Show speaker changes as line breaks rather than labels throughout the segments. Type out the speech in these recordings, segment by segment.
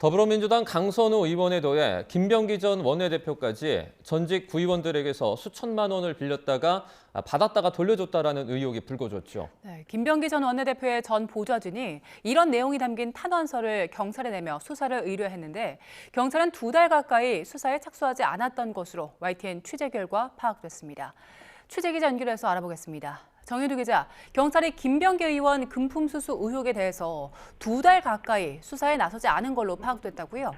더불어민주당 강선우 의원에 더해 김병기 전 원내대표까지 전직 구의원들에게서 수천만 원을 빌렸다가 받았다가 돌려줬다라는 의혹이 불거졌죠.
네, 김병기 전 원내대표의 전 보좌진이 이런 내용이 담긴 탄원서를 경찰에 내며 수사를 의뢰했는데 경찰은 2달 가까이 수사에 착수하지 않았던 것으로 YTN 취재 결과 파악됐습니다. 취재 기자 연결해서 알아보겠습니다. 정유두 기자, 경찰이 김병기 의원 금품 수수 의혹에 대해서 2달 가까이 수사에 나서지 않은 걸로 파악됐다고요?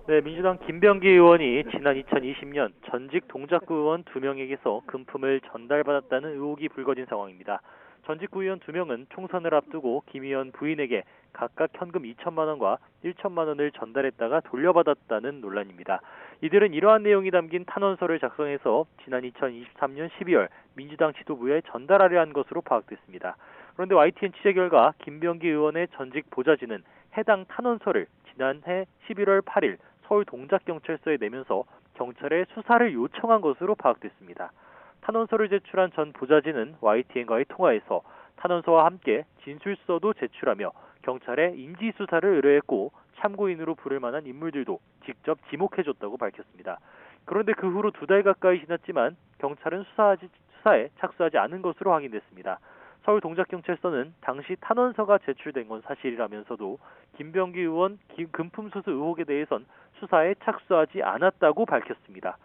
네, 민주당 김병기 의원이 지난 2020년 전직 동작구 의원 2명에게서 금품을 전달받았다는 의혹이 불거진 상황입니다. 전직 구의원 2명은 총선을 앞두고 김 의원 부인에게 각각 현금 2천만 원과 1천만 원을 전달했다가 돌려받았다는 논란입니다. 이들은 이러한 내용이 담긴 탄원서를 작성해서 지난 2023년 12월 민주당 지도부에 전달하려 한 것으로 파악됐습니다. 그런데 YTN 취재 결과 김병기 의원의 전직 보좌진은 해당 탄원서를 지난해 11월 8일 서울 동작경찰서에 내면서 경찰에 수사를 요청한 것으로 파악됐습니다. 탄원서를 제출한 전 보좌진은 YTN과의 통화에서 탄원서와 함께 진술서도 제출하며 경찰에 인지수사를 의뢰했고 참고인으로 부를 만한 인물들도 직접 지목해줬다고 밝혔습니다. 그런데 그 후로 2달 가까이 지났지만 경찰은 수사에 착수하지 않은 것으로 확인됐습니다. 서울 동작경찰서는 당시 탄원서가 제출된 건 사실이라면서도 김병기 의원 금품 수수 의혹에 대해선 수사에 착수하지 않았다고 밝혔습니다.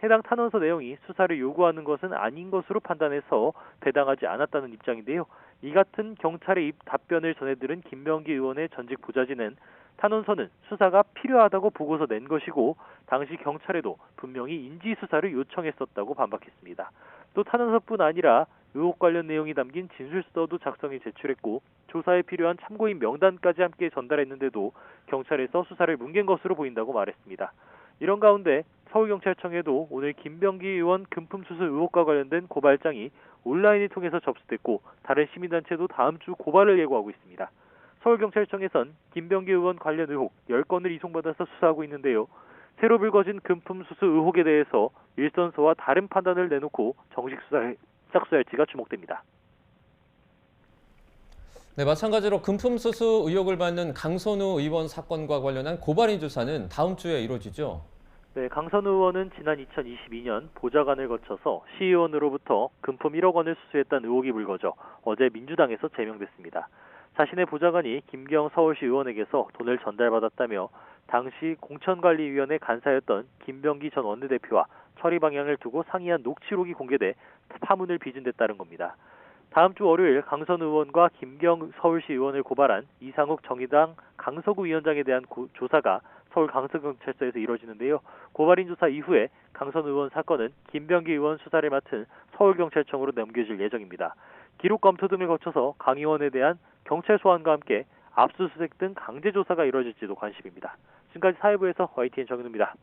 해당 탄원서 내용이 수사를 요구하는 것은 아닌 것으로 판단해서 배당하지 않았다는 입장인데요. 이 같은 경찰의 답변을 전해들은 김병기 의원의 전직 보좌진은 탄원서는 수사가 필요하다고 보고서 낸 것이고 당시 경찰에도 분명히 인지수사를 요청했었다고 반박했습니다. 또 탄원서뿐 아니라 의혹 관련 내용이 담긴 진술서도 작성해 제출했고 조사에 필요한 참고인 명단까지 함께 전달했는데도 경찰에서 수사를 뭉갠 것으로 보인다고 말했습니다. 이런 가운데 서울경찰청에도 오늘 김병기 의원 금품 수수 의혹과 관련된 고발장이 온라인을 통해서 접수됐고 다른 시민단체도 다음 주 고발을 예고하고 있습니다. 서울경찰청에선 김병기 의원 관련 의혹 10건을 이송받아서 수사하고 있는데요. 새로 불거진 금품 수수 의혹에 대해서 일선서와 다른 판단을 내놓고 정식 수사에 착수할지가 주목됩니다.
네, 마찬가지로 금품 수수 의혹을 받는 강선우 의원 사건과 관련한 고발인 조사는 다음 주에 이루어지죠.
네, 강선우 의원은 지난 2022년 보좌관을 거쳐서 시의원으로부터 금품 1억 원을 수수했다는 의혹이 불거져 어제 민주당에서 제명됐습니다. 자신의 보좌관이 김경 서울시 의원에게서 돈을 전달받았다며 당시 공천관리위원회 간사였던 김병기 전 원내대표와 처리 방향을 두고 상의한 녹취록이 공개돼 파문을 빚은 데 따른 겁니다. 다음 주 월요일 강선우 의원과 김경 서울시 의원을 고발한 이상욱 정의당 강서구 위원장에 대한 조사가 서울 강서경찰서에서 이뤄지는데요. 고발인 조사 이후에 강선우 의원 사건은 김병기 의원 수사를 맡은 서울경찰청으로 넘겨질 예정입니다. 기록 검토 등을 거쳐서 강 의원에 대한 경찰 소환과 함께 압수수색 등 강제 조사가 이뤄질지도 관심입니다. 지금까지 사회부에서 YTN 정윤우입니다.